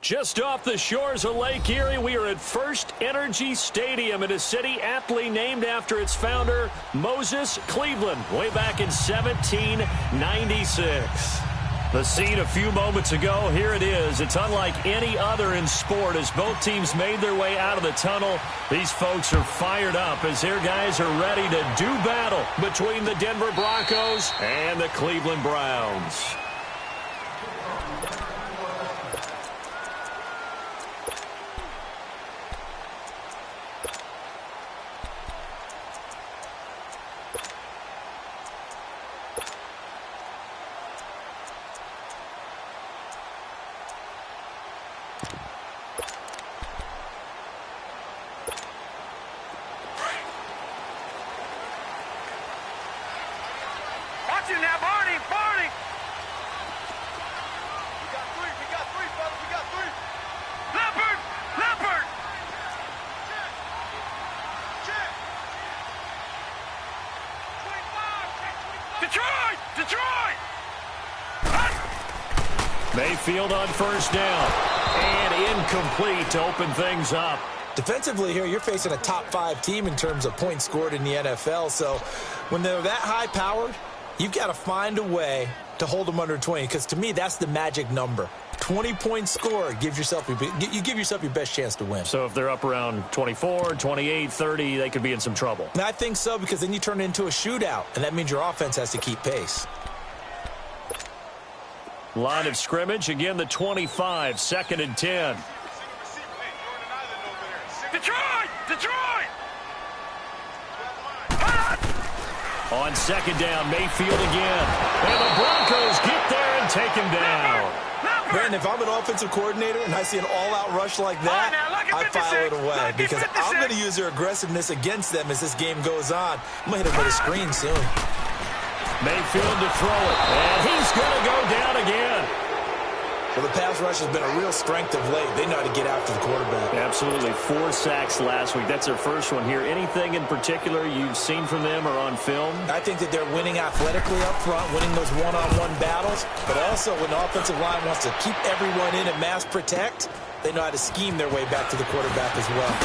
Just off the shores of Lake Erie, we are at First Energy Stadium in a city aptly named after its founder, Moses Cleveland, way back in 1796. The scene a few moments ago, here it is. It's unlike any other in sport as both teams made their way out of the tunnel. These folks are fired up as their guys are ready to do battle between the Denver Broncos and the Cleveland Browns. Now, Barney! We got three, fellas, we got three! Leopard! Check! Detroit! Mayfield on first down. And incomplete to open things up. Defensively here, you're facing a top-5 team in terms of points scored in the NFL. So when they're that high-powered, you've got to find a way to hold them under 20, because to me, that's the magic number. 20-point score gives yourself your best chance to win. So if they're up around 24, 28, 30, they could be in some trouble. And I think so, because then you turn it into a shootout, and that means your offense has to keep pace. Line of scrimmage, again the 25, 2nd and 10. Detroit! On 2nd down, Mayfield again. And the Broncos get there and take him down. Brandon, if I'm an offensive coordinator and I see an all-out rush like that, I file it away, because I'm going to use their aggressiveness against them as this game goes on. I'm going to hit them with a screen soon. Mayfield to throw it, and he's going to go down again. Well, the pass rush has been a real strength of late. They know how to get after the quarterback. Absolutely. 4 sacks last week. That's their first one here. Anything in particular you've seen from them or on film? I think that they're winning athletically up front, winning those one-on-one battles, but also when the offensive line wants to keep everyone in and mass protect, they know how to scheme their way back to the quarterback as well.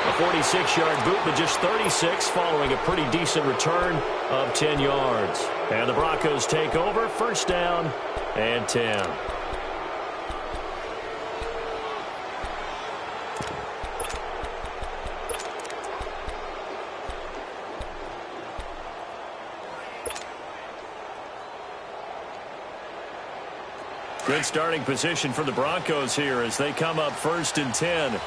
A 46-yard boot, but just 36 following a pretty decent return of 10 yards. And the Broncos take over, first down and 10. Good starting position for the Broncos here as they come up 1st and 10.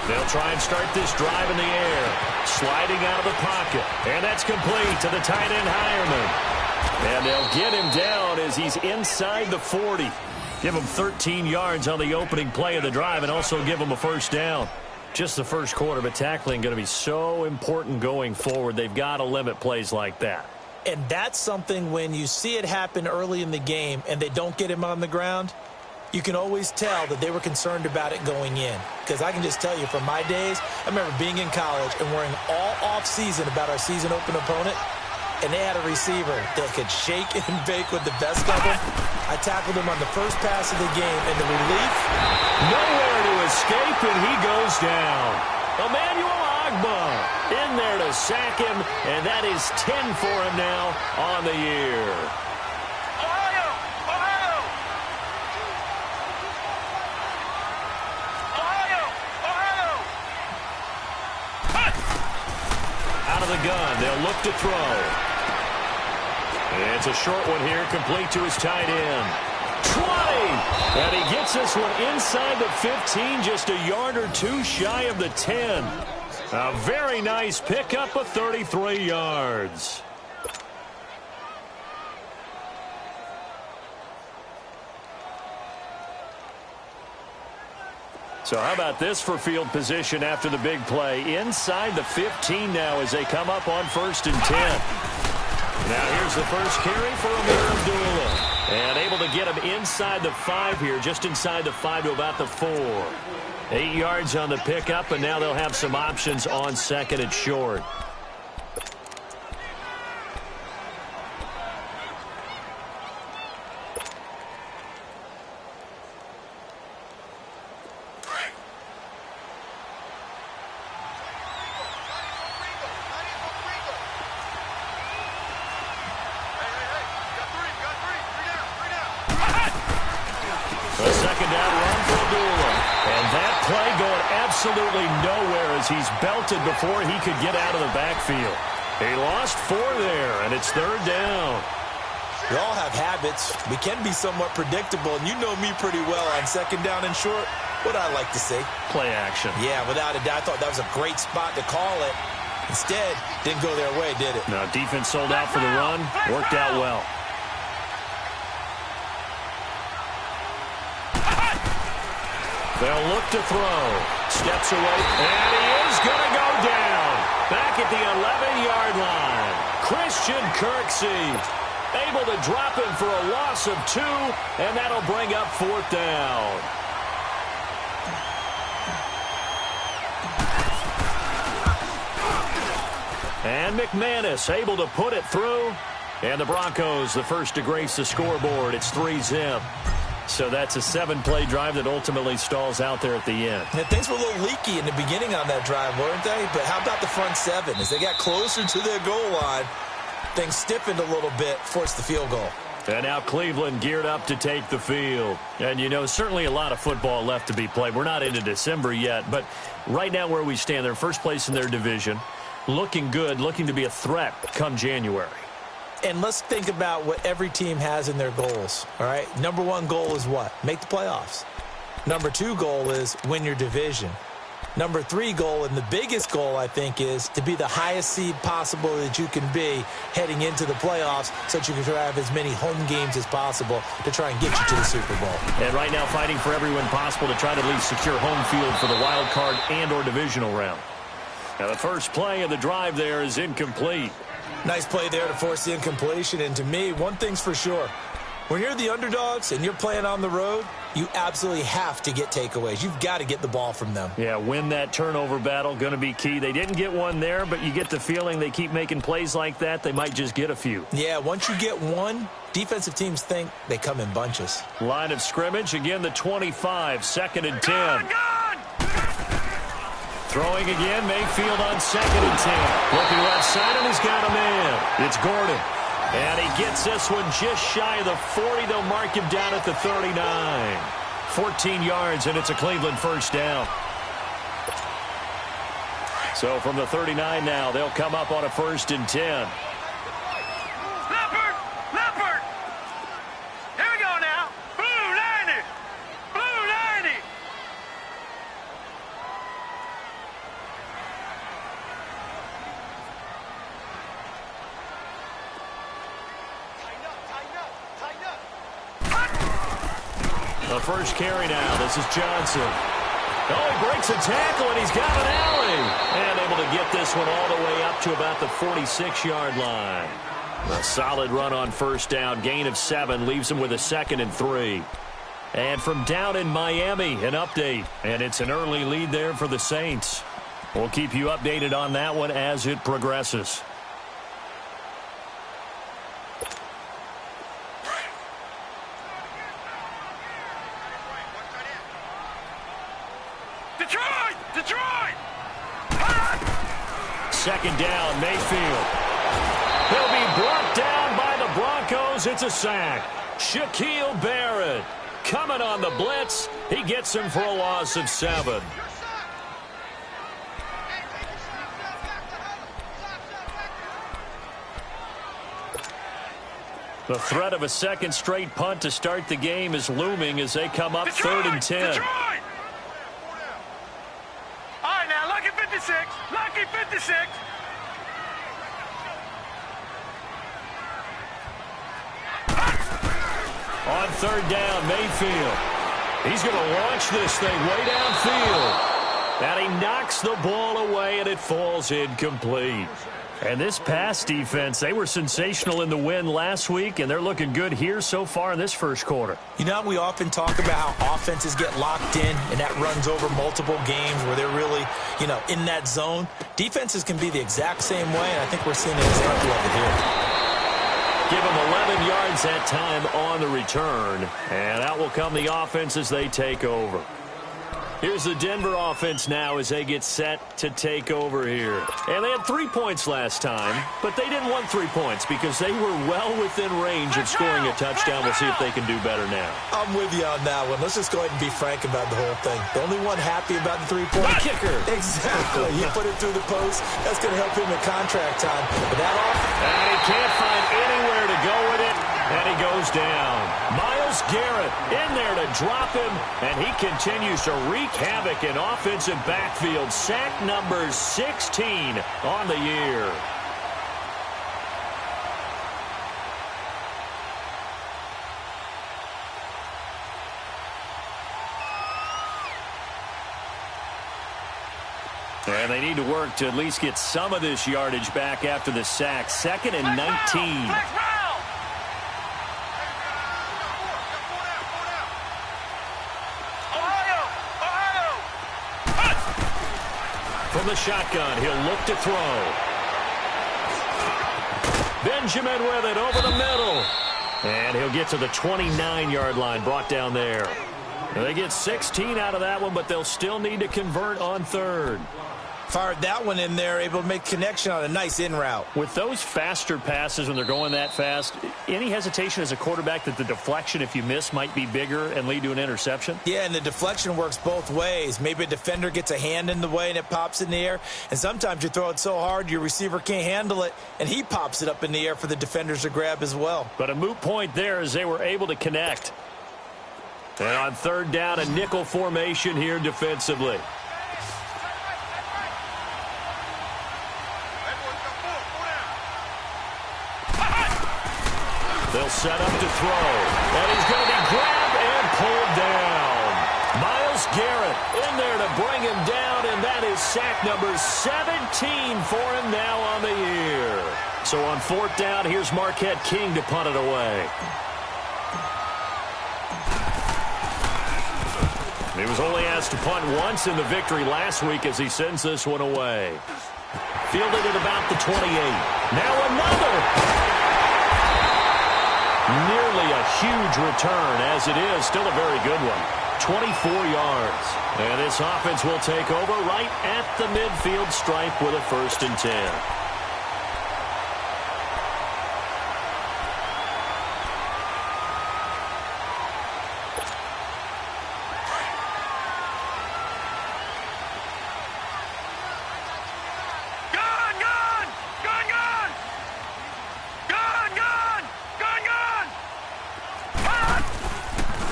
They'll try and start this drive in the air. Sliding out of the pocket. And that's complete to the tight end, Hireman. And they'll get him down as he's inside the 40. Give him 13 yards on the opening play of the drive and also give him a first down. Just the first quarter, but tackling going to be so important going forward. They've got to limit plays like that. And that's something when you see it happen early in the game and they don't get him on the ground, you can always tell that they were concerned about it going in. Because I can just tell you from my days, I remember being in college and worrying all off-season about our season open opponent, and they had a receiver that could shake and bake with the best of them. I tackled him on the first pass of the game, and the relief, nowhere to escape, and he goes down. Emmanuel Agba in there to sack him, and that is 10 for him now on the year. Out of the gun, they'll look to throw. It's a short one here, complete to his tight end. 20! And he gets this one inside the 15, just a yard or two shy of the 10. A very nice pickup of 33 yards. So how about this for field position after the big play? Inside the 15 now as they come up on 1st and 10. Now here's the first carry for Amir Abdullah. And able to get him inside the 5 here, just inside the 5 to about the 4. 8 yards on the pickup, and now they'll have some options on 2nd and short. out run for Abdullah. And that play going absolutely nowhere as he's belted before he could get out of the backfield. He lost 4 there, and it's 3rd down. We all have habits. We can be somewhat predictable, and you know me pretty well on 2nd down and short. What I like to say? Play action. Yeah, without a doubt. I thought that was a great spot to call it. Instead, didn't go their way, did it? No, defense sold out for the run. Worked out well. They'll look to throw. Steps away, and he is going to go down. Back at the 11-yard line. Christian Kirksey able to drop him for a loss of 2, and that'll bring up 4th down. And McManus able to put it through. And the Broncos, the first to grace the scoreboard. It's 3-zip. So that's a 7-play drive that ultimately stalls out there at the end. Yeah, things were a little leaky in the beginning on that drive, weren't they? But how about the front 7? As they got closer to their goal line, things stiffened a little bit, forced the field goal. And now Cleveland geared up to take the field. And, you know, certainly a lot of football left to be played. We're not into December yet, but right now where we stand, they're first place in their division. Looking good, looking to be a threat come January. And let's think about what every team has in their goals, all right? Number 1 goal is what? Make the playoffs. Number 2 goal is win your division. Number 3 goal, and the biggest goal, I think, is to be the highest seed possible that you can be heading into the playoffs so that you can have as many home games as possible to try and get you to the Super Bowl. And right now fighting for every win possible to try to at least secure home field for the wild card and or divisional round. Now the first play of the drive there is incomplete. Nice play there to force the incompletion. And to me, one thing's for sure. When you're the underdogs and you're playing on the road, you absolutely have to get takeaways. You've got to get the ball from them. Yeah, win that turnover battle, going to be key. They didn't get one there, but you get the feeling they keep making plays like that, they might just get a few. Yeah, once you get one, defensive teams think they come in bunches. Line of scrimmage, again the 25, 2nd and 10. Throwing again, Mayfield on 2nd and 10. Looking left side, and he's got a man. It's Gordon. And he gets this one just shy of the 40. They'll mark him down at the 39. 14 yards, and it's a Cleveland first down. So from the 39 now, they'll come up on a 1st and 10. Leopard! Leopard! Here we go now. Blue 90! Blue 90! The first carry now. This is Johnson. Oh, he breaks a tackle, and he's got an alley. And able to get this one all the way up to about the 46-yard line. A solid run on first down. Gain of 7 leaves him with a 2nd and 3. And from down in Miami, an update. And it's an early lead there for the Saints. We'll keep you updated on that one as it progresses. Detroit! Detroit! 2nd down, Mayfield. He'll be brought down by the Broncos. It's a sack. Shaquille Barrett coming on the blitz. He gets him for a loss of 7. The threat of a second straight punt to start the game is looming as they come up Detroit! 3rd and 10. Detroit! All right, now, lucky 56. Lucky 56. On 3rd down, Mayfield. He's going to launch this thing way downfield. And he knocks the ball away, and it falls incomplete. And this pass defense, they were sensational in the win last week, and they're looking good here so far in this first quarter. You know, we often talk about how offenses get locked in, and that runs over multiple games where they're really, you know, in that zone. Defenses can be the exact same way, and I think we're seeing an example of it here. Give them 11 yards that time on the return. And out will come the offense as they take over. Here's the Denver offense now as they get set to take over here. And they had 3 points last time, but they didn't want 3 points because they were well within range of scoring a touchdown. We'll see if they can do better now. I'm with you on that one. Let's just go ahead and be frank about the whole thing. The only one happy about the three-point kicker. Exactly. He put it through the post. That's going to help him in contract time. But that off. And he can't find anywhere to go with it. And he goes down. Myles Garrett in there to drop him, and he continues to wreak havoc in offensive backfield. Sack number 16 on the year. And they need to work to at least get some of this yardage back after the sack. 2nd and 19. From the shotgun, he'll look to throw. Benjamin with it over the middle. And he'll get to the 29-yard line, brought down there. And they get 16 out of that one, but they'll still need to convert on 3rd. Fired that one in there, able to make connection on a nice in route. With those faster passes when they're going that fast, any hesitation as a quarterback that the deflection, if you miss, might be bigger and lead to an interception? Yeah, and the deflection works both ways. Maybe a defender gets a hand in the way and it pops in the air. And sometimes you throw it so hard your receiver can't handle it, and he pops it up in the air for the defenders to grab as well. But a moot point there as they were able to connect. And on 3rd down, a nickel formation here defensively. They'll set up to throw. And he's going to be grabbed and pulled down. Myles Garrett in there to bring him down, and that is sack number 17 for him now on the year. So on 4th down, here's Marquette King to punt it away. He was only asked to punt once in the victory last week as he sends this one away. Fielded at about the 28. Now another. Nearly a huge return, as it is. Still a very good one. 24 yards. And this offense will take over right at the midfield stripe with a 1st and 10.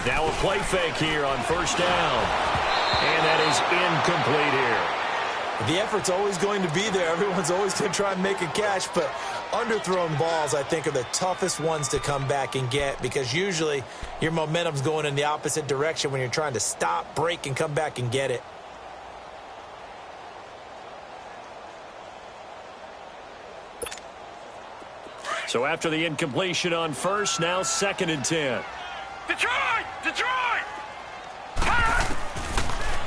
Now a play fake here on 1st down. And that is incomplete here. The effort's always going to be there. Everyone's always going to try and make a catch, but underthrown balls, I think, are the toughest ones to come back and get because usually your momentum's going in the opposite direction when you're trying to stop, break, and come back and get it. So after the incompletion on 1st, now 2nd and 10. Detroit! Detroit!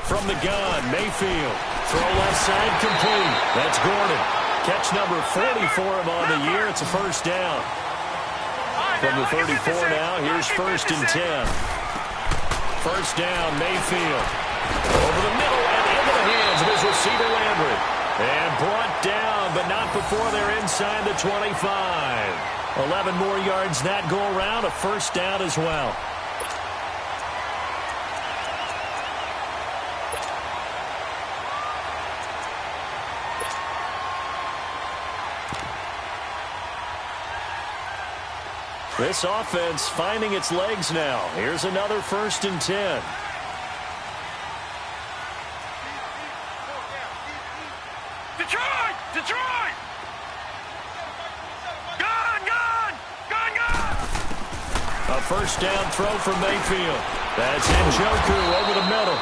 From the gun, Mayfield. Throw left side complete. That's Gordon. Catch number 40 for him on the year. It's a 1st down. From the 34 now, here's 1st and 10. 1st down, Mayfield. Over the middle and into the hands of his receiver, Landry. And brought down, but not before they're inside the 25. 11 more yards that go around, a 1st down as well. This offense finding its legs now. Here's another 1st and 10. Detroit! Detroit! Gun! Gun! Gun! Gun! A 1st down throw from Mayfield. That's Njoku over the middle.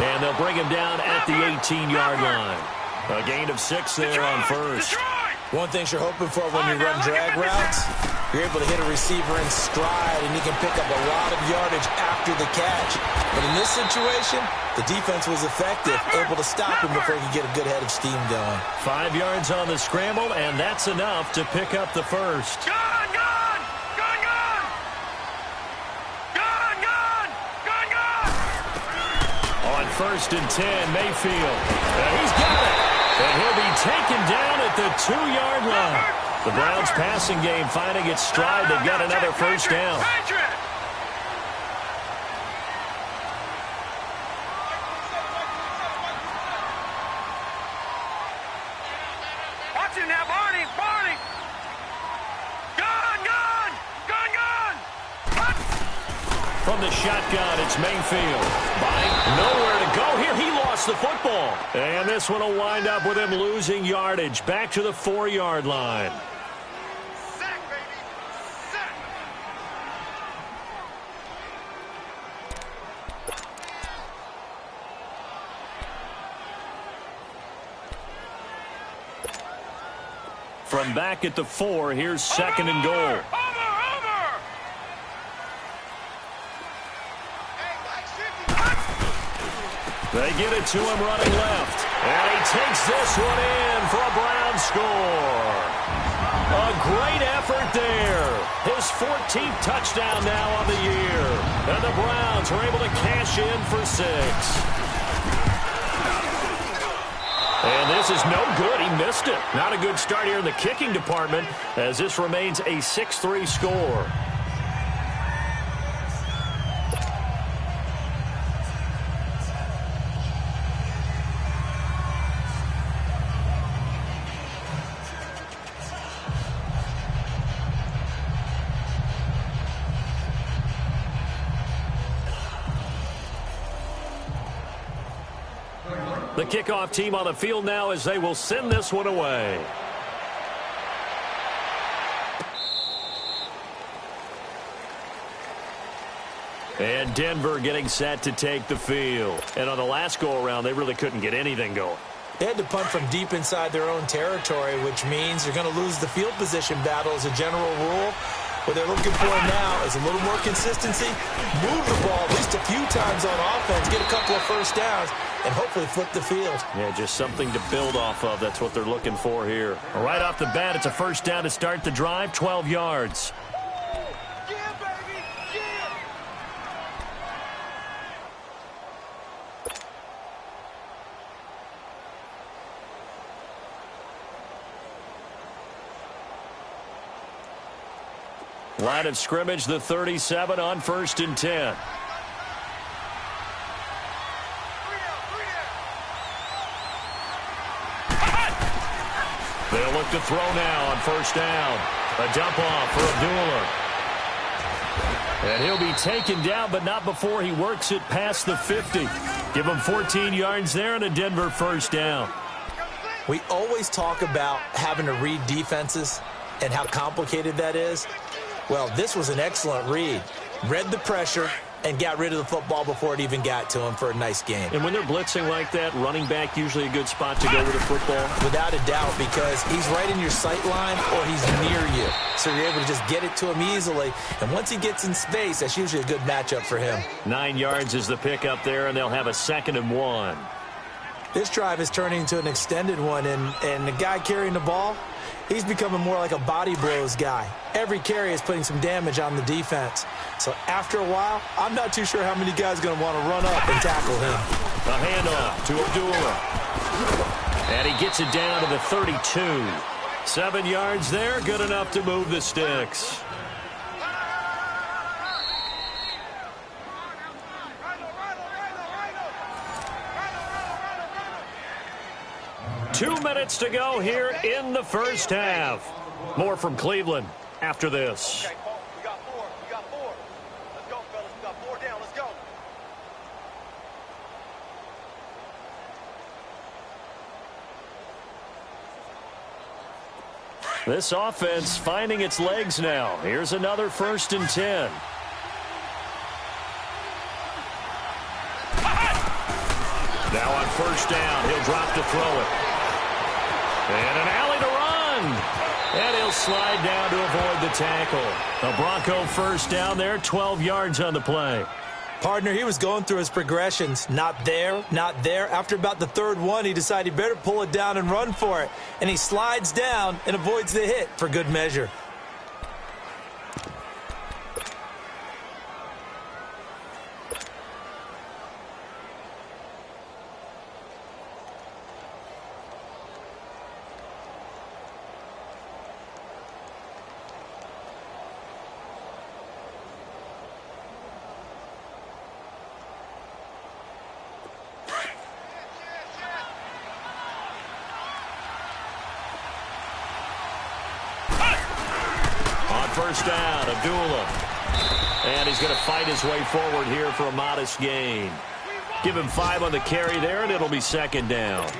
And they'll bring him down at the 18-yard line. A gain of 6 there on 1st. One thing you're hoping for when you run drag routes, you're able to hit a receiver in stride, and you can pick up a lot of yardage after the catch. But in this situation, the defense was effective, able to stop him before he could get a good head of steam going. 5 yards on the scramble, and that's enough to pick up the 1st. Gun! Gun! Gun! Gun! Gun! Gun! Gun! Gun! On first and 10. Mayfield. He's got it. And he'll be taken down at the 2-yard line. The Browns passing game finding its stride. They've got another first down. Watch him now, Barney. Barney. Gun, gun. Gun, gun. From the shotgun, it's Mayfield. Nowhere to go here. He lost the football. And this one will wind up with him losing yardage. Back to the 4-yard line. Sack, baby. Sack. From back at the 4, here's second and goal. Over. Hey, like 50. They get it to him running left. And he takes this one in for a Brown score. A great effort there. His 14th touchdown now on the year. And the Browns are able to cash in for 6. And this is no good. He missed it. Not a good start here in the kicking department as this remains a 6-3 score. The kickoff team on the field now as they will send this one away. And Denver getting set to take the field. And on the last go-around, they really couldn't get anything going. They had to punt from deep inside their own territory, which means you're going to lose the field position battle as a general rule. What they're looking for now is a little more consistency, move the ball at least a few times on offense, get a couple of first downs, and hopefully flip the field. Yeah, just something to build off of. That's what they're looking for here. Right off the bat, it's a first down to start the drive, 12 yards. Yeah, baby. Yeah. Line of scrimmage, the 37 on first and 10. They'll look to throw now on first down. A dump off for Abdullah. And he'll be taken down, but not before he works it past the 50. Give him 14 yards there and a Denver first down. We always talk about having to read defenses and how complicated that is. Well, this was an excellent read. Read the pressure and got rid of the football before it even got to him for a nice game. And when they're blitzing like that, running back usually a good spot to go with the football? Without a doubt, because he's right in your sight line or he's near you. So you're able to just get it to him easily. And once he gets in space, that's usually a good matchup for him. 9 yards is the pickup there, and they'll have a 2nd and 1. This drive is turning into an extended one, and the guy carrying the ball, he's becoming more like a body blows guy. Every carry is putting some damage on the defense. So after a while, I'm not too sure how many guys are going to want to run up and tackle him. A handoff to Abdullah. And he gets it down to the 32. 7 yards there, good enough to move the sticks. 2 minutes to go here in the first half. More from Cleveland after this. Okay, Paul, we got 4. We got 4. Let's go, fellas. We got 4 down. Let's go. This offense finding its legs now. Here's another 1st and 10. Now on first down, he'll drop to throw it. And an alley to run. And he'll slide down to avoid the tackle. A Bronco first down there, 12 yards on the play. Partner, he was going through his progressions. Not there, not there. After about the 3rd one, he decided he better pull it down and run for it. And he slides down and avoids the hit for good measure. first down. Abdullah. And he's going to fight his way forward here for a modest gain. Give him 5 on the carry there, and it'll be second down.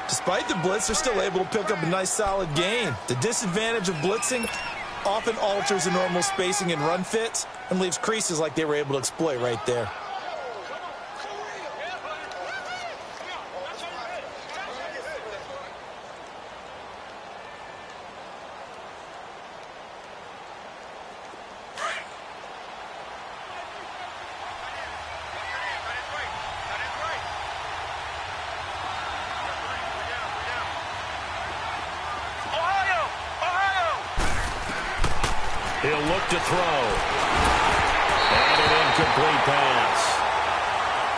Despite the blitz, they're still able to pick up a nice, solid gain. The disadvantage of blitzing often alters the normal spacing and run fits and leaves creases like they were able to exploit right there. He'll look to throw. And an incomplete pass.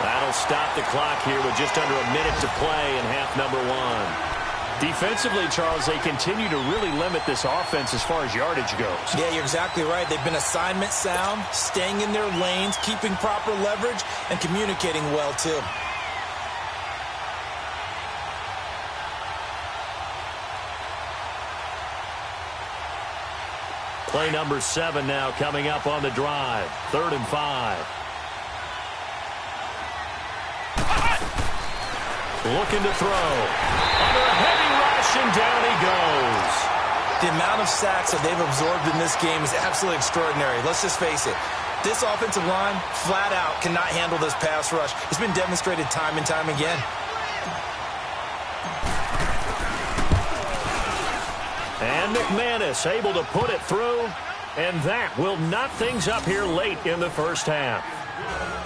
That'll stop the clock here with just under a minute to play in half number 1. Defensively, Charles, they continue to really limit this offense as far as yardage goes. Yeah, you're exactly right. They've been assignment sound, staying in their lanes, keeping proper leverage, and communicating well, too. Play number 7 now coming up on the drive. 3rd and 5. Looking to throw. Under a heavy rush, and down he goes. The amount of sacks that they've absorbed in this game is absolutely extraordinary. Let's just face it. This offensive line, flat out, cannot handle this pass rush. It's been demonstrated time and time again. And McManus able to put it through, and that will knot things up here late in the first half.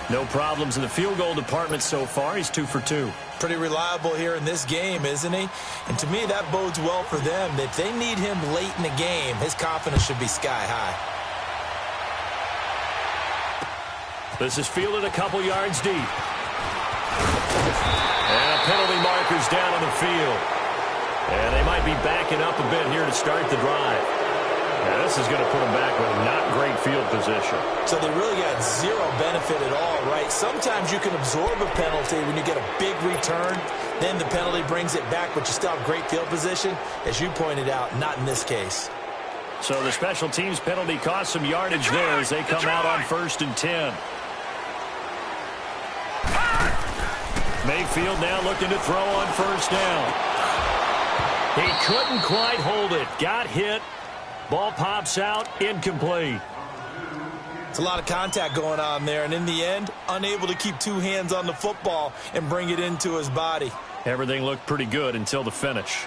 No problems in the field goal department so far. He's 2 for 2. Pretty reliable here in this game, isn't he? And to me, that bodes well for them. If they need him late in the game, his confidence should be sky high. This is fielded a couple yards deep. And a penalty marker's down on the field. And they might be backing up a bit here to start the drive. Now, this is going to put them back with not great field position. So they really got zero benefit at all, right? Sometimes you can absorb a penalty when you get a big return. Then the penalty brings it back, but you still have great field position. As you pointed out, not in this case. So the special teams penalty cost some yardage there as they come out on 1st and 10. Mayfield now looking to throw on 1st down. He couldn't quite hold it. Got hit. Ball pops out. Incomplete. It's a lot of contact going on there, and in the end, unable to keep 2 hands on the football and bring it into his body. Everything looked pretty good until the finish.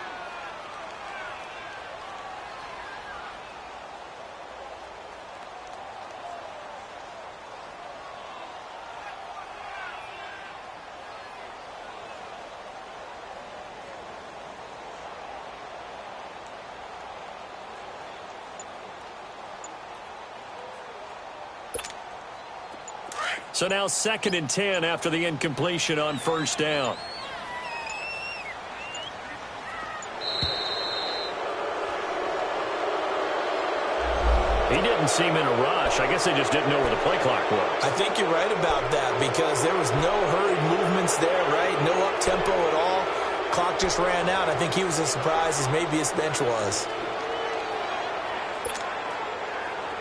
So now 2nd and 10 after the incompletion on 1st down. He didn't seem in a rush. I guess they just didn't know where the play clock was. I think you're right about that because there was no hurried movements there, right? No up-tempo at all. Clock just ran out. I think he was as surprised as maybe his bench was.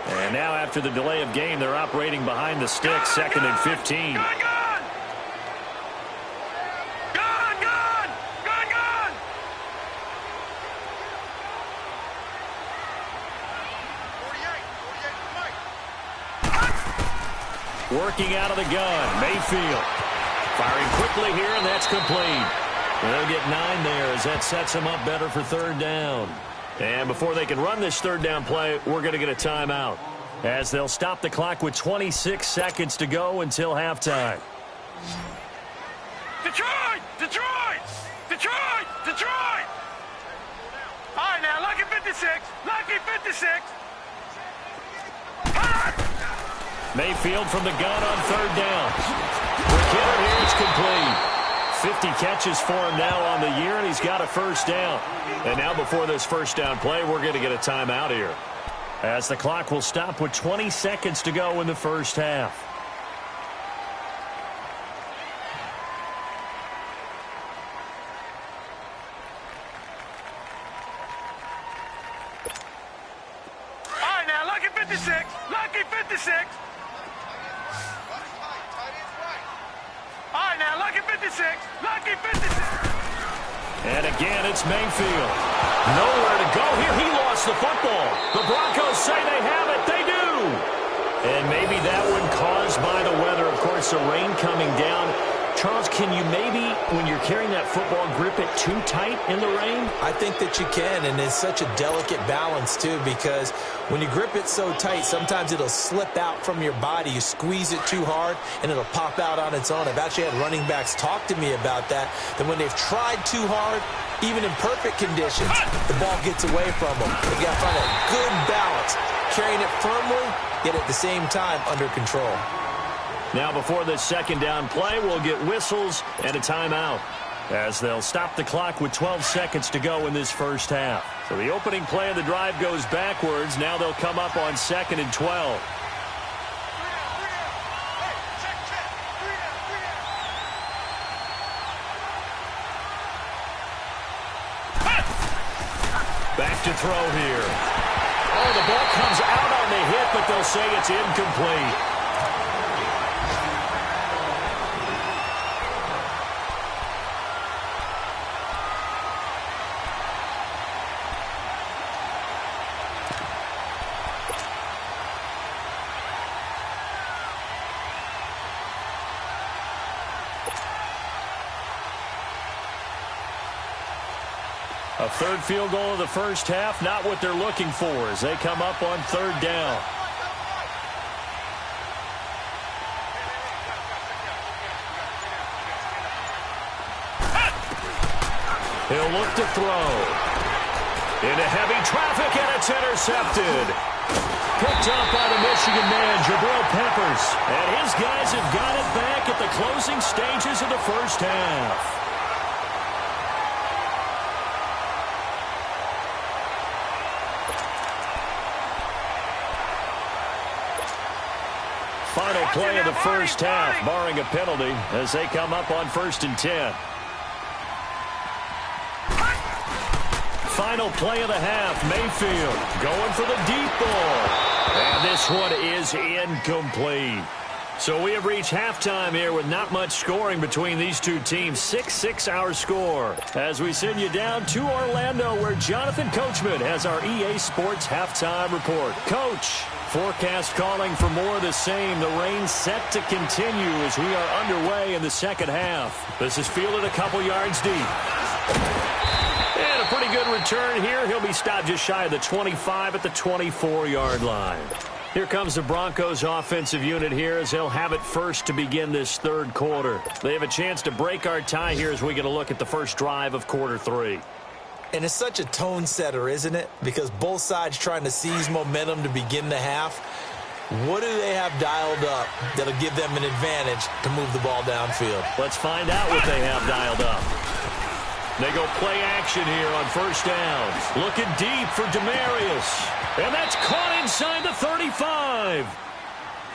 And now after the delay of game, they're operating behind the stick, 2nd and 15. Gun! Working out of the gun, Mayfield. Firing quickly here, and that's complete. They'll get 9 there as that sets them up better for 3rd down. And before they can run this 3rd down play, we're going to get a timeout, as they'll stop the clock with 26 seconds to go until halftime. Detroit! Detroit! Detroit! Detroit! All right, now, lucky 56. Lucky 56. Mayfield from the gun on 3rd down. Quick hitter here, it's complete. 50 catches for him now on the year, and he's got a 1st down. And now before this 1st down play, we're going to get a timeout here, as the clock will stop with 20 seconds to go in the 1st half. All right, now, look 56. All right, now, lucky 56. Lucky 56. And again, it's Mayfield. Nowhere to go here. He lost the football. The Broncos say they have it. They do. And maybe that one caused by the weather. Of course, the rain coming down. Charles, can you maybe, when you're carrying that football, grip it too tight in the rain? I think that you can, and it's such a delicate balance, too, because when you grip it so tight, sometimes it'll slip out from your body. You squeeze it too hard, and it'll pop out on its own. I've actually had running backs talk to me about that when they've tried too hard, even in perfect conditions, the ball gets away from them. They've got to find a good balance, carrying it firmly, yet at the same time under control. Now, before this second down play, we'll get whistles and a timeout as they'll stop the clock with 12 seconds to go in this first half. So the opening play of the drive goes backwards. Now they'll come up on 2nd and 12. Back to throw here. Oh, the ball comes out on the hit, but they'll say it's incomplete. A third field goal of the first half, not what they're looking for as they come up on 3rd down. He'll look to throw. Into heavy traffic, and it's intercepted. Picked up by the Michigan man, Jabril Peppers. And his guys have got it back at the closing stages of the first half. Final play of the first half, barring a penalty, as they come up on 1st and 10. Final play of the half, Mayfield going for the deep ball. And this one is incomplete. So we have reached halftime here with not much scoring between these two teams. 6-6 our score. As we send you down to Orlando, where Jonathan Coachman has our EA Sports halftime report. Coach, forecast calling for more of the same. The rain set to continue as we are underway in the second half. This is fielded a couple yards deep. And a pretty good return here. He'll be stopped just shy of the 25 at the 24-yard line. Here comes the Broncos offensive unit here as they'll have it first to begin this third quarter. They have a chance to break our tie here as we get a look at the first drive of quarter 3. And it's such a tone setter, isn't it? Because both sides trying to seize momentum to begin the half. What do they have dialed up that'll give them an advantage to move the ball downfield? Let's find out what they have dialed up. They go play action here on 1st down. Looking deep for Demarius. And that's caught inside the 35.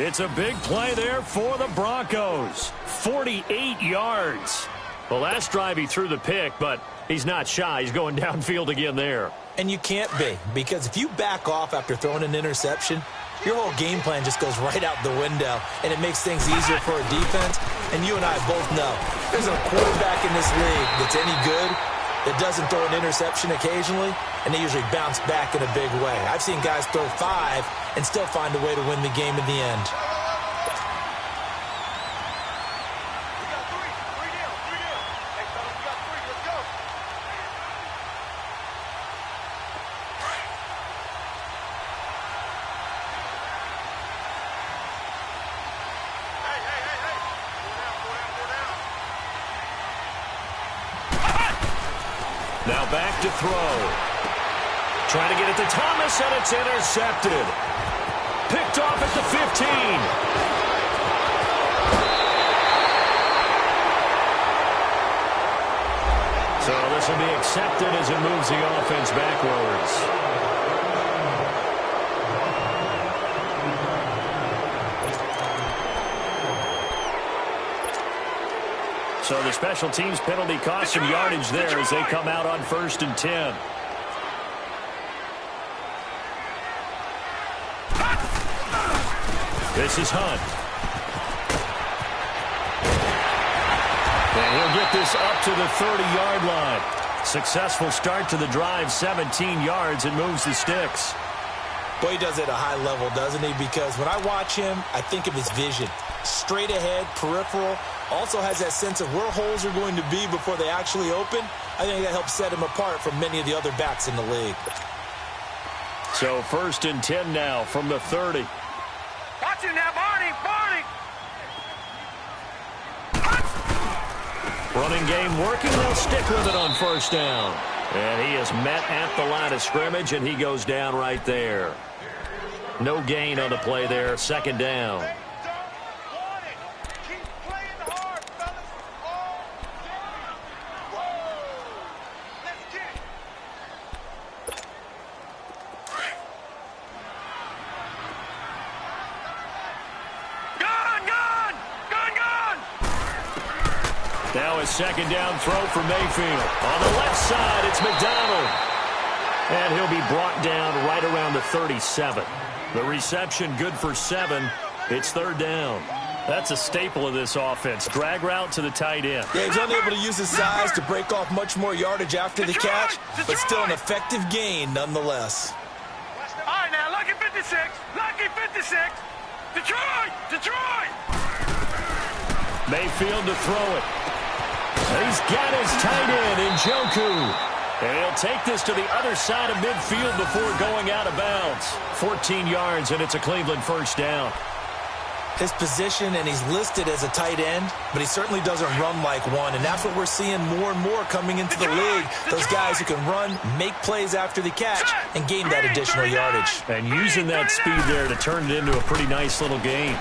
It's a big play there for the Broncos. 48 yards. Well, last drive he threw the pick, but he's not shy. He's going downfield again there. And you can't be, because if you back off after throwing an interception, your whole game plan just goes right out the window, and it makes things easier for a defense. And you and I both know there's a quarterback in this league that's any good that doesn't throw an interception occasionally, and they usually bounce back in a big way. I've seen guys throw 5 and still find a way to win the game in the end. Now back to throw. Trying to get it to Thomas, and it's intercepted. Picked off at the 15. So this will be accepted as it moves the offense backwards. So the special teams penalty cost some yardage there as they come out on 1st and 10. This is Hunt. And he'll get this up to the 30-yard line. Successful start to the drive, 17 yards, and moves the sticks. Boy, he does it at a high level, doesn't he? Because when I watch him, I think of his vision. Straight ahead, peripheral, also has that sense of where holes are going to be before they actually open. I think that helps set him apart from many of the other backs in the league. So 1st and 10 now from the 30. Watch him now, Barney, Barney. Running game working. They'll stick with it on 1st down. And he is met at the line of scrimmage, and he goes down right there. No gain on the play there. 2nd down. Now a 2nd down throw for Mayfield. On the left side, it's McDonald. And he'll be brought down right around the 37. The reception good for 7. It's 3rd down. That's a staple of this offense. Drag route to the tight end. Yeah, he's unable to use his size to break off much more yardage after the catch, but still an effective gain nonetheless. All right, now, lucky 56. Lucky 56. Detroit! Detroit! Mayfield to throw it. He's got his tight end, Njoku. And he'll take this to the other side of midfield before going out of bounds. 14 yards, and it's a Cleveland 1st down. His position, and he's listed as a tight end, but he certainly doesn't run like one, and that's what we're seeing more and more coming into the league. Those guys who can run, make plays after the catch, and gain that additional yardage. And using that speed there to turn it into a pretty nice little game.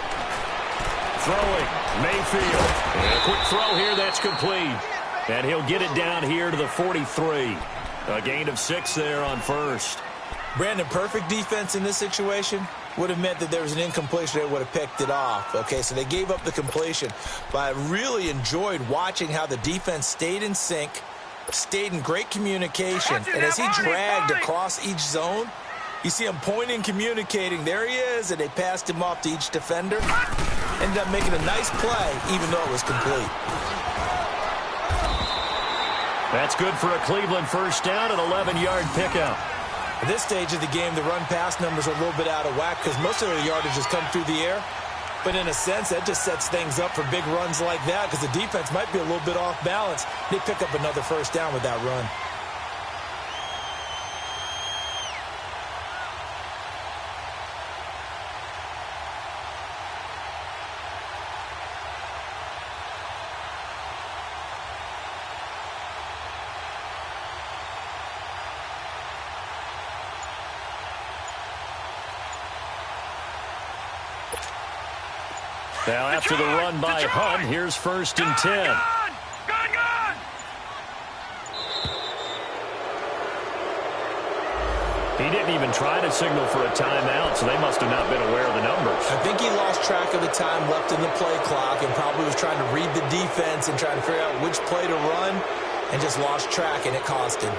Throwing, Mayfield. And a quick throw here, that's complete. And he'll get it down here to the 43. A gain of 6 there on 1st. Brandon, perfect defense in this situation would have meant that there was an incompletion that would have picked it off. Okay, so they gave up the completion. But I really enjoyed watching how the defense stayed in sync, stayed in great communication. And as he dragged across each zone, you see him pointing, communicating. There he is, and they passed him off to each defender. Ended up making a nice play, even though it was complete. That's good for a Cleveland 1st down, an 11-yard pickup. At this stage of the game, the run-pass numbers are a little bit out of whack because most of their yardage has come through the air. But in a sense, that just sets things up for big runs like that because the defense might be a little bit off balance. They pick up another 1st down with that run. Now after the run by Hunt, here's 1st and 10. Gun! He didn't even try to signal for a timeout, so they must have not been aware of the numbers. I think he lost track of the time left in the play clock and probably was trying to read the defense and trying to figure out which play to run and just lost track, and it cost him.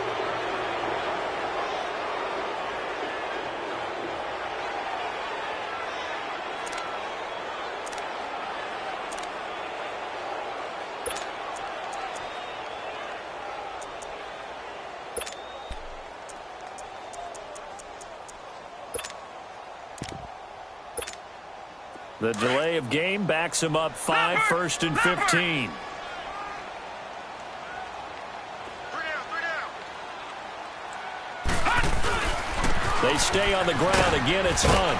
The delay of game backs him up 5, 1st and 15. They stay on the ground. Again, it's Hunt.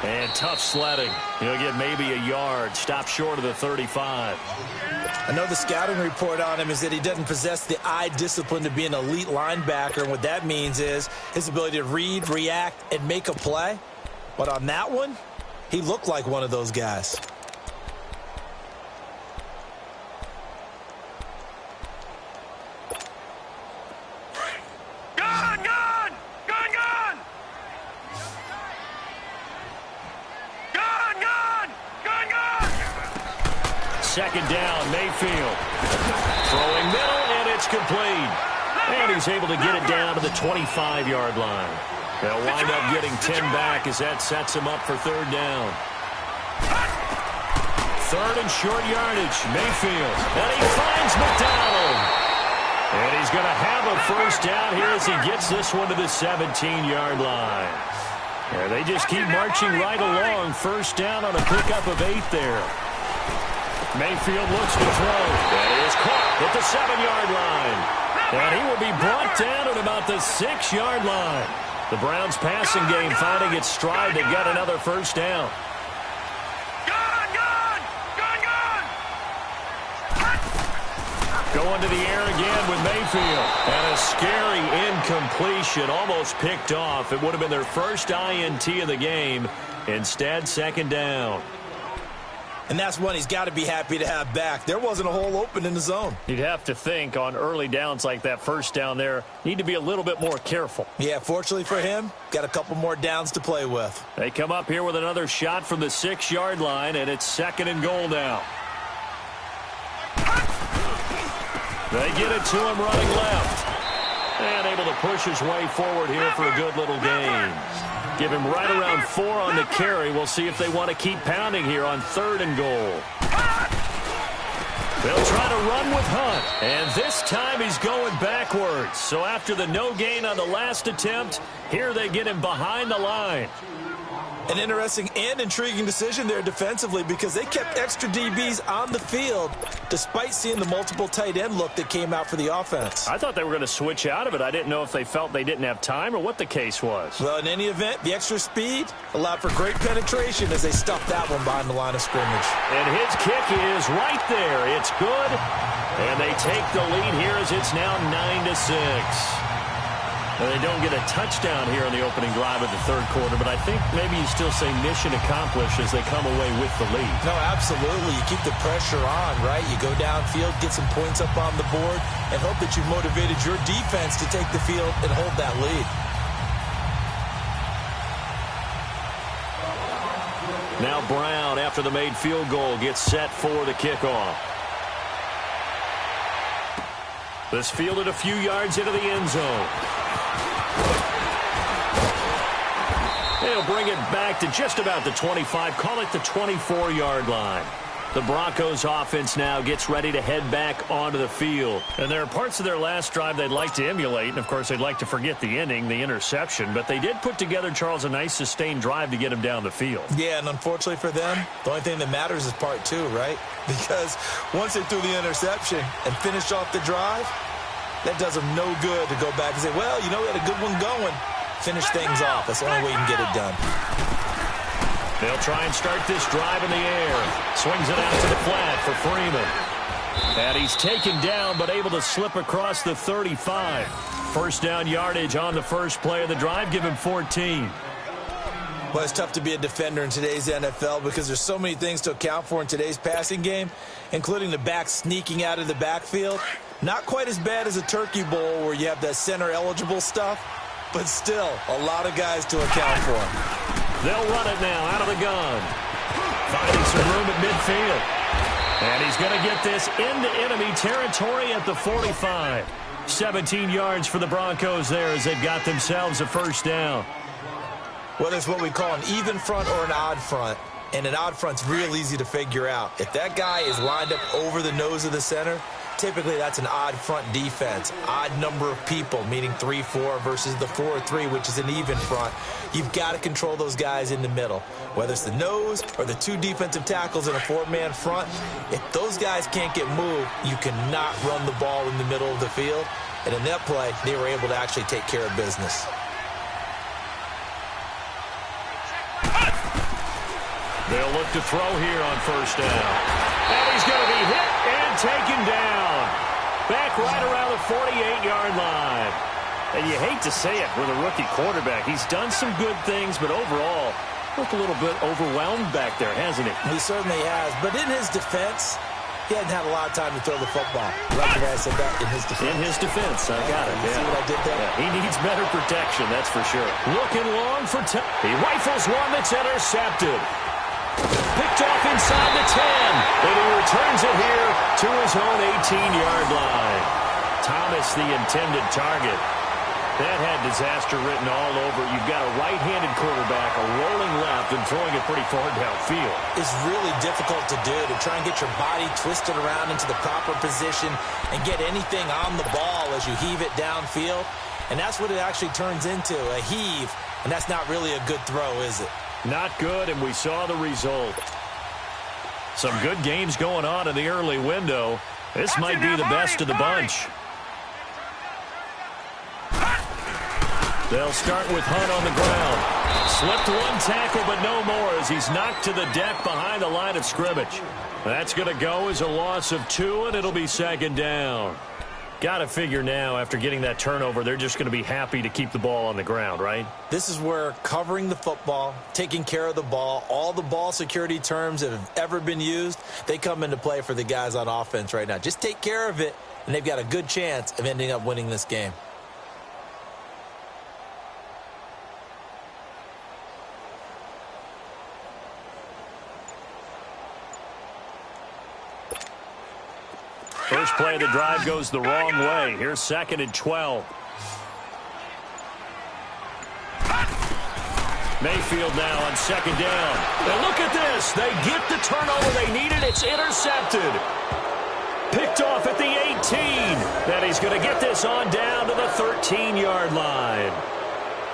And tough sledding. He'll get maybe a yard. Stop short of the 35. I know the scouting report on him is that he doesn't possess the eye discipline to be an elite linebacker. And what that means is his ability to read, react, and make a play. But on that one, he looked like one of those guys. Gun! Gun! Gun! Gun! Gun! Gun! Gun! Gun! 2nd down, Mayfield. Throwing middle, and it's complete. And he's able to get it down to the 25-yard line. They'll wind up getting 10 back as that sets him up for 3rd down. Third and short yardage. Mayfield. And he finds McDonald. And he's going to have a first down here as he gets this one to the 17-yard line. And they just keep marching right along. First down on a pickup of 8 there. Mayfield looks to throw. And he is caught at the 7-yard line. And he will be brought down at about the 6-yard line. The Browns passing game finding its stride. They got another first down. Going to the air again with Mayfield. And a scary incompletion, almost picked off. It would have been their first INT of the game. Instead, second down. And that's one he's got to be happy to have back. There wasn't a hole open in the zone. You'd have to think on early downs like that first down there, need to be a little bit more careful. Yeah, fortunately for him, got a couple more downs to play with. They come up here with another shot from the 6-yard line, and it's second and goal now. They get it to him running left. And able to push his way forward here for a good little gain. Give him right around 4 on the carry. We'll see if they want to keep pounding here on third and goal. They'll try to run with Hunt. And this time he's going backwards. So after the no gain on the last attempt, here they get him behind the line. An interesting and intriguing decision there defensively because they kept extra DBs on the field despite seeing the multiple tight end look that came out for the offense. I thought they were going to switch out of it. I didn't know if they felt they didn't have time or what the case was. Well, in any event, the extra speed allowed for great penetration as they stuffed that one behind the line of scrimmage. And his kick is right there. It's good. And they take the lead here as it's now 9-6. And they don't get a touchdown here in the opening drive of the third quarter, but I think maybe you still say mission accomplished as they come away with the lead. No, absolutely. You keep the pressure on, right? You go downfield, get some points up on the board, and hope that you've motivated your defense to take the field and hold that lead. Now Brown, after the made field goal, gets set for the kickoff. This fielded a few yards into the end zone. They'll bring it back to just about the 25, call it the 24-yard line. The Broncos offense now gets ready to head back onto the field. And there are parts of their last drive they'd like to emulate, and of course they'd like to forget the inning, the interception, but they did put together, Charles, a nice sustained drive to get him down the field. Yeah, and unfortunately for them, the only thing that matters is part 2, right? Because once they threw the interception and finished off the drive, that does them no good to go back and say, well, you know, we had a good one going. Finish things off. That's the only way you can get it done. They'll try and start this drive in the air. Swings it out to the flat for Freeman. And he's taken down but able to slip across the 35. First down yardage on the first play of the drive. Give him 14. Well, it's tough to be a defender in today's NFL because there's so many things to account for in today's passing game, including the back sneaking out of the backfield. Not quite as bad as a turkey bowl where you have that center-eligible stuff, but still a lot of guys to account for. They'll run it now out of the gun. Finding some room at midfield. And he's going to get this into enemy territory at the 45. 17 yards for the Broncos there as they've got themselves a first down. Well, it's what we call an even front or an odd front. And an odd front's real easy to figure out. If that guy is lined up over the nose of the center, typically that's an odd front defense. Odd number of people, meaning 3-4 versus the 4-3, which is an even front. You've got to control those guys in the middle. Whether it's the nose or the 2 defensive tackles in a 4-man front, if those guys can't get moved, you cannot run the ball in the middle of the field. And in that play, they were able to actually take care of business. They'll look to throw here on first down. And he's going to be hit and taken down. Back right around the 48-yard line. And you hate to say it with a rookie quarterback. He's done some good things, but overall, looked a little bit overwhelmed back there, hasn't he? He certainly has. But in his defense, he hadn't had a lot of time to throw the football. Recognize that in his defense. In his defense, I got it. You see what I did there? Yeah, he needs better protection, that's for sure. Looking long for he rifles one that's intercepted. Picked off inside the 10, and he returns it here to his own 18-yard line. Thomas, the intended target. That had disaster written all over. You've got a right-handed quarterback, a rolling left, and throwing it pretty far downfield. It's really difficult to do, to try and get your body twisted around into the proper position and get anything on the ball as you heave it downfield. And that's what it actually turns into, a heave. And that's not really a good throw, is it? Not good, and we saw the result. Some good games going on in the early window. This might be the best of the bunch. They'll start with Hunt on the ground. Slipped one tackle, but no more as he's knocked to the deck behind the line of scrimmage. That's going to go as a loss of 2, and it'll be second down. Got to figure now, after getting that turnover, they're just going to be happy to keep the ball on the ground, right? This is where covering the football, taking care of the ball, all the ball security terms that have ever been used, they come into play for the guys on offense right now. Just take care of it, and they've got a good chance of ending up winning this game. First play of the drive goes the wrong way. Here's 2nd and 12. Mayfield now on 2nd down. And look at this. They get the turnover they needed. It's intercepted. Picked off at the 18. Then he's going to get this on down to the 13-yard line.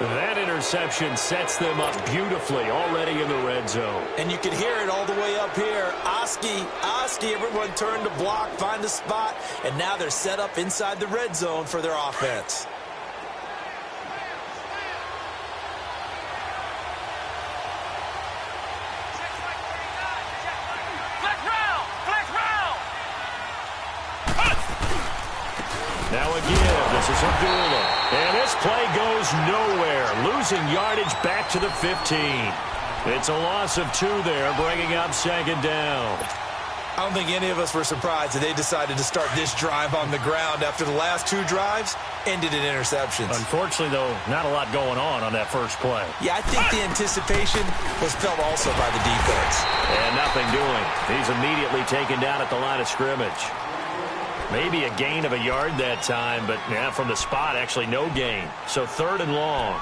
That interception sets them up beautifully already in the red zone. And you can hear it all the way up here. Oski, everyone turned to block, find a spot, and now they're set up inside the red zone for their offense. Now again, this is Abdullah. And this play goes nowhere. Losing yardage back to the 15. It's a loss of 2 there, bringing up 2nd down. I don't think any of us were surprised that they decided to start this drive on the ground after the last 2 drives ended in interceptions. Unfortunately, though, not a lot going on that first play. Yeah, I think the anticipation was felt also by the defense. And nothing doing. He's immediately taken down at the line of scrimmage. Maybe a gain of a yard that time, but from the spot, actually no gain. So 3rd and long.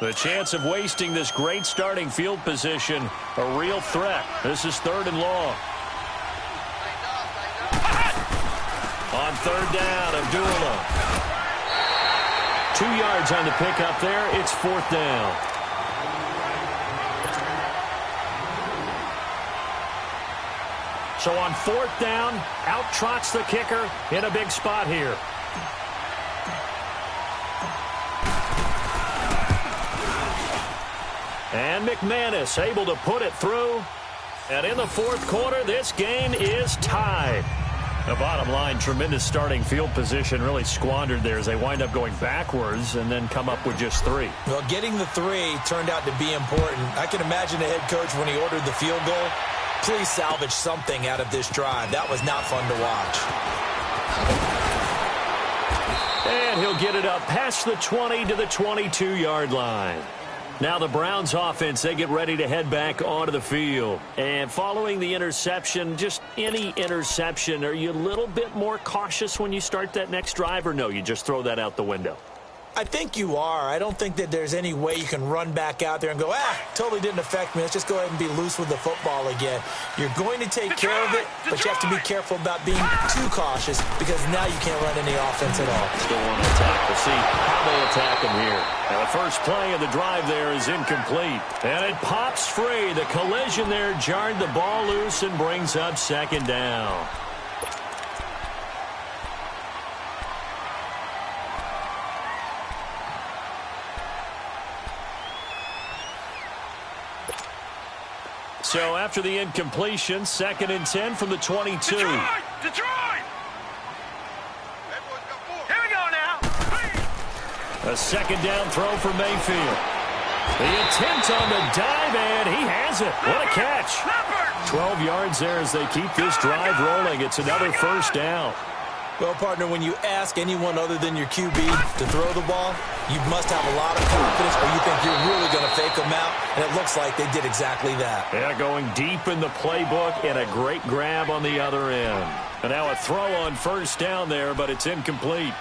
The chance of wasting this great starting field position, a real threat. This is 3rd and long. On 3rd down, Abdullah. 2 yards on the pickup there. It's 4th down. So on 4th down, out trots the kicker in a big spot here. And McManus able to put it through. And in the 4th quarter, this game is tied. The bottom line, tremendous starting field position, really squandered there as they wind up going backwards and then come up with just 3. Well, getting the 3 turned out to be important. I can imagine the head coach when he ordered the field goal. Please salvage something out of this drive. That was not fun to watch. And he'll get it up past the 20 to the 22-yard line. Now the Browns offense, they get ready to head back onto the field. And following the interception, just any interception, are you a little bit more cautious when you start that next drive, or no, you just throw that out the window? I think you are. I don't think that there's any way you can run back out there and go, totally didn't affect me. Let's just go ahead and be loose with the football again. You're going to take care of it, but you have to be careful about being too cautious because now you can't run any offense at all. Still want to attack. We'll see how they attack him here. Now the first play of the drive there is incomplete. And it pops free. The collision there jarred the ball loose and brings up 2nd down. So after the incompletion, 2nd and 10 from the 22. Detroit! Here we go now. A 2nd down throw for Mayfield. The attempt on the dive, and he has it. What a catch. 12 yards there as they keep this drive rolling. It's another 1st down. Well, partner, when you ask anyone other than your QB to throw the ball, you must have a lot of confidence or you think you're really going to fake them out and it looks like they did exactly that. Yeah, going deep in the playbook and a great grab on the other end. And now a throw on first down there, but it's incomplete.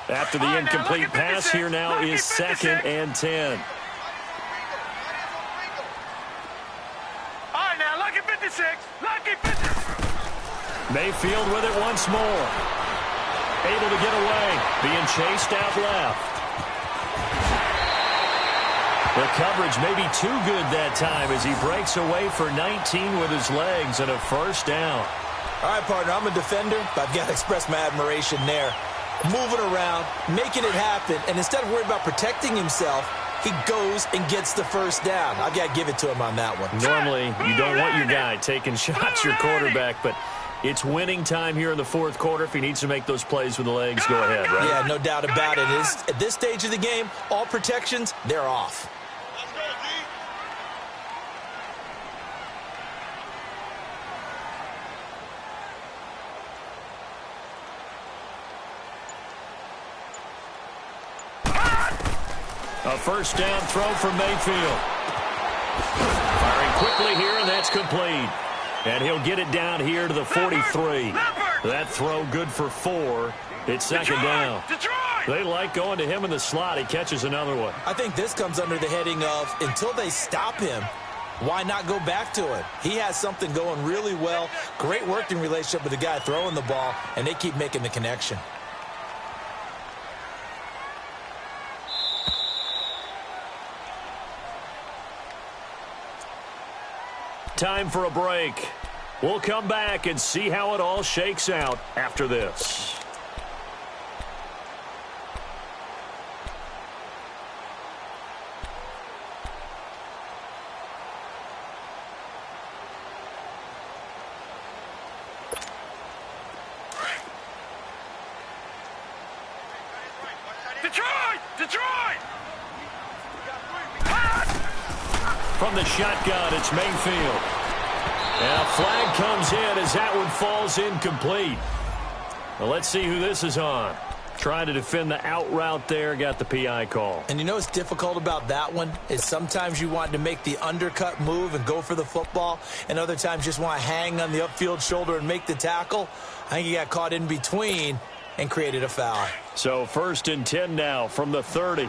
After the incomplete pass, here now is 2nd and 10. All right, now, lucky 56. Lucky 56. Mayfield with it once more. Able to get away. Being chased out left. The coverage may be too good that time as he breaks away for 19 with his legs and a first down. All right, partner, I'm a defender, but I've got to express my admiration there. Moving around, making it happen, and instead of worrying about protecting himself, he goes and gets the first down. I've got to give it to him on that one. Normally, you don't want your guy taking shots, your quarterback, but it's winning time here in the fourth quarter. If he needs to make those plays with the legs, go ahead, right? Yeah, no doubt about it. At this stage of the game, all protections, they're off. A first down throw from Mayfield. Firing quickly here, and that's complete. And he'll get it down here to the 43. That throw good for 4. It's 2nd down. They like going to him in the slot. He catches another one. I think this comes under the heading of until they stop him, why not go back to him? He has something going really well. Great working relationship with the guy throwing the ball, and they keep making the connection. Time for a break. We'll come back and see how it all shakes out after this. Detroit! Detroit! From the shotgun, it's Mayfield. And a flag comes in as that one falls incomplete. Well, let's see who this is on. Trying to defend the out route there, got the PI call. And you know what's difficult about that one is sometimes you want to make the undercut move and go for the football, and other times just want to hang on the upfield shoulder and make the tackle. I think he got caught in between and created a foul. So 1st and 10 now from the 30.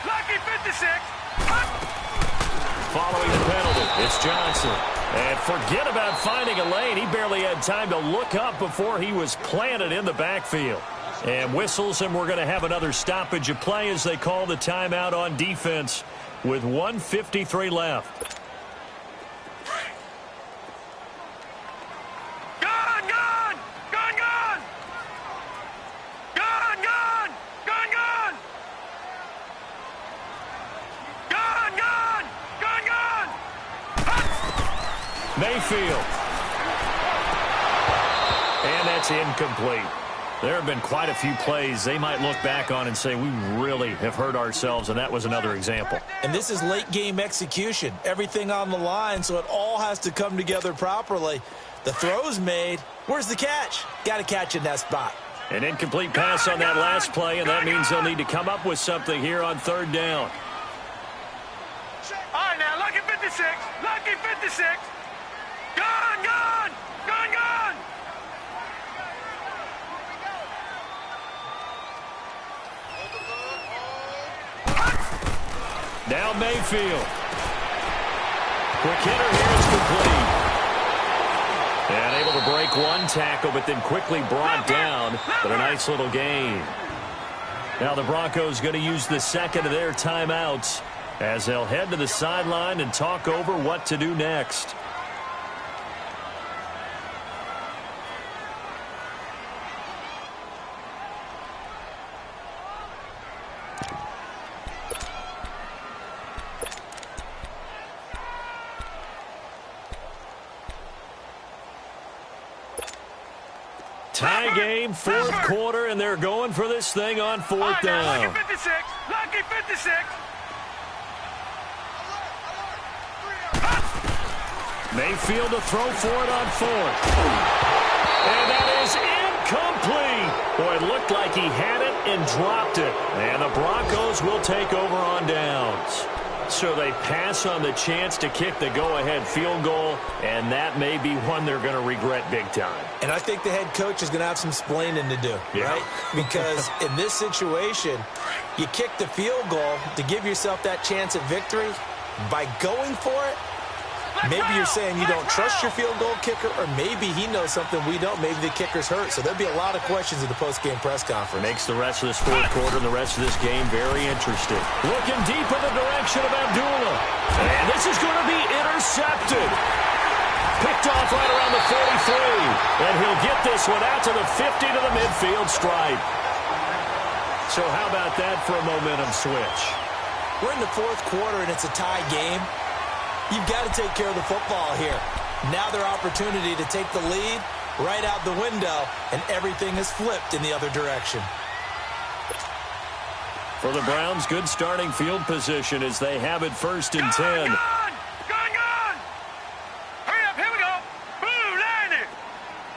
Lucky 56. Following the penalty, it's Johnson. And forget about finding a lane. He barely had time to look up before he was planted in the backfield. And whistles, and we're going to have another stoppage of play as they call the timeout on defense with 1:53 left. Mayfield. And that's incomplete. There have been quite a few plays they might look back on and say, we really have hurt ourselves, and that was another example. And this is late-game execution. Everything on the line, so it all has to come together properly. The throw's made. Where's the catch? Got to catch in that spot. An incomplete pass on that last play, and that means they'll need to come up with something here on 3rd down. All right, now, lucky 56. Lucky 56. Gone, gone, gone, gone. Now Mayfield. Quick hitter here is complete. And able to break one tackle, but then quickly brought down. But a nice little gain. Now the Broncos going to use the 2nd of their timeouts as they'll head to the sideline and talk over what to do next. Tie game, fourth quarter, and they're going for this thing on fourth down. Lucky 56. Lucky 56. Mayfield to throw for it on fourth. And that is incomplete. Boy, it looked like he had it and dropped it. And the Broncos will take over on downs. So they pass on the chance to kick the go-ahead field goal, and that may be one they're going to regret big time. And I think the head coach is going to have some splaining to do, right? Because in this situation, you kick the field goal to give yourself that chance at victory. By going for it, maybe you're saying you don't trust your field goal kicker, or maybe he knows something we don't. Maybe the kicker's hurt. So there'll be a lot of questions at the post-game press conference. Makes the rest of this fourth quarter and the rest of this game very interesting. Looking deep in the direction of Abdullah. And this is going to be intercepted. Picked off right around the 43. And he'll get this one out to the 50 to the midfield stripe. So how about that for a momentum switch? We're in the fourth quarter, and it's a tie game. You've got to take care of the football here. Now their opportunity to take the lead right out the window, and everything is flipped in the other direction. For the Browns, good starting field position as they have it first and 10. Going! Hurry up, here we go. Blue line it.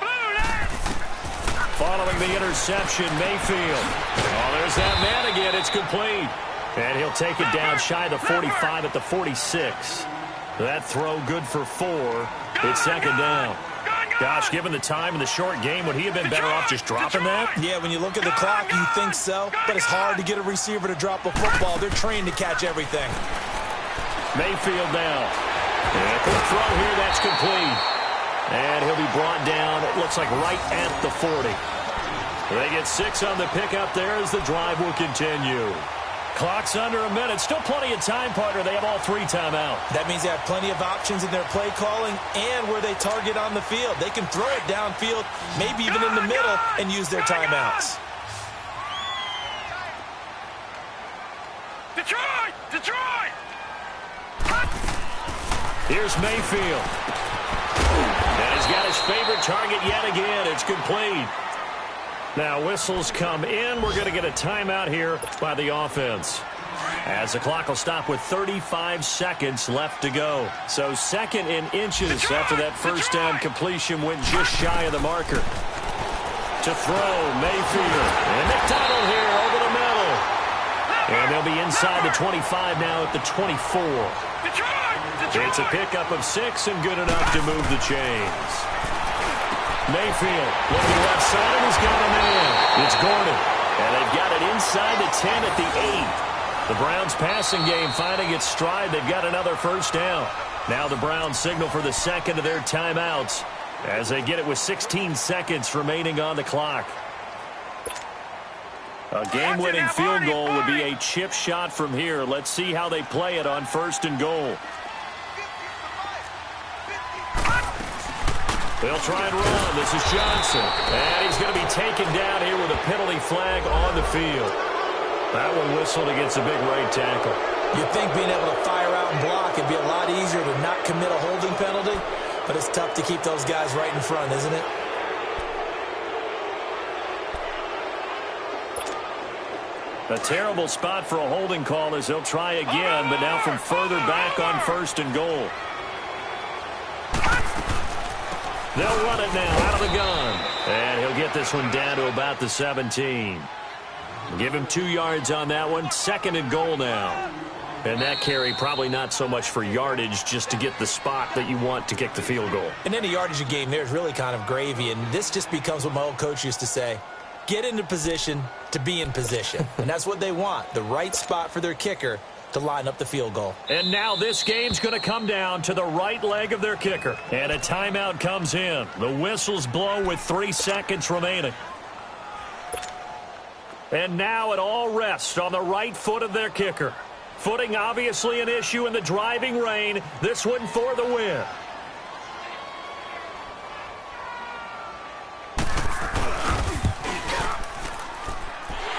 Blue line. Following the interception, Mayfield. Oh, there's that man again. It's complete. And he'll take it down shy of the 45 at the 46. That throw good for 4. It's second down. Gosh, given the time and the short game, would he have been better off just dropping that? Yeah, when you look at the clock, you think so. But it's hard to get a receiver to drop a football. They're trained to catch everything. Mayfield now. And a quick throw here, that's complete. And he'll be brought down, it looks like right at the 40. They get 6 on the pickup there as the drive will continue. Clock's under a minute. Still plenty of time, partner. They have all 3 timeouts. That means they have plenty of options in their play calling and where they target on the field. They can throw it downfield, maybe even in the middle, and use their timeouts. Detroit! Detroit! Here's Mayfield. And he's got his favorite target yet again. It's complete. Now whistles come in. We're going to get a timeout here by the offense, as the clock will stop with 35 seconds left to go. So second in inches after that first down completion went just shy of the marker. To throw, Mayfield. And McDonald here over the middle. And they'll be inside the 25 now at the 24. It's a pickup of 6 and good enough to move the chains. Mayfield looking left side, and he's got him in. It's Gordon. And they've got it inside the 10 at the 8. The Browns passing game finding its stride. They've got another first down. Now the Browns signal for the second of their timeouts as they get it with 16 seconds remaining on the clock. A game-winning field goal would be a chip shot from here. Let's see how they play it on first and goal. They'll try and run. This is Johnson. And he's going to be taken down here with a penalty flag on the field. That one whistled against a big right tackle. You'd think being able to fire out and block it'd be a lot easier to not commit a holding penalty, but it's tough to keep those guys right in front, isn't it? A terrible spot for a holding call as they'll try again, but now from further back on first and goal. They'll run it now out of the gun. And he'll get this one down to about the 17. Give him 2 yards on that one. Second and goal now. And that carry probably not so much for yardage, just to get the spot that you want to kick the field goal. And any yardage you gain there is really kind of gravy. And this just becomes what my old coach used to say. Get into position to be in position. And that's what they want. The right spot for their kicker to line up the field goal. And now this game's going to come down to the right leg of their kicker. And a timeout comes in. The whistles blow with 3 seconds remaining. And now it all rests on the right foot of their kicker. Footing obviously an issue in the driving rain. This one for the win.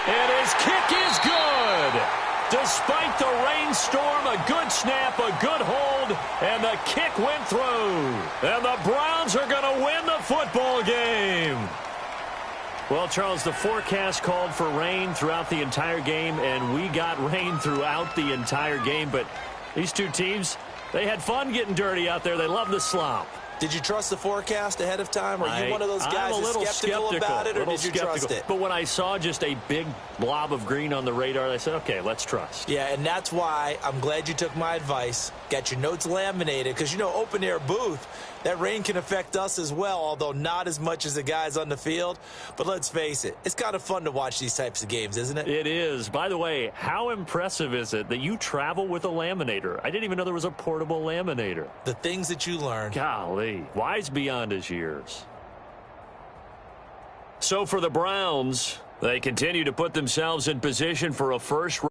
And his kick is good. Despite the rainstorm, a good snap, a good hold, and the kick went through. And the Browns are going to win the football game. Well, Charles, the forecast called for rain throughout the entire game, and we got rain throughout the entire game. But these two teams, they had fun getting dirty out there. They love the slop. Did you trust the forecast ahead of time? Are you one of those guys that's skeptical about it, or did you trust it? But when I saw just a big blob of green on the radar, I said, okay, let's trust. Yeah, and that's why I'm glad you took my advice. Got your notes laminated, because, you know, open-air booth, that rain can affect us as well, although not as much as the guys on the field. But let's face it, it's kind of fun to watch these types of games, isn't it? It is. By the way, how impressive is it that you travel with a laminator? I didn't even know there was a portable laminator. The things that you learn. Golly, wise beyond his years. So for the Browns, they continue to put themselves in position for a first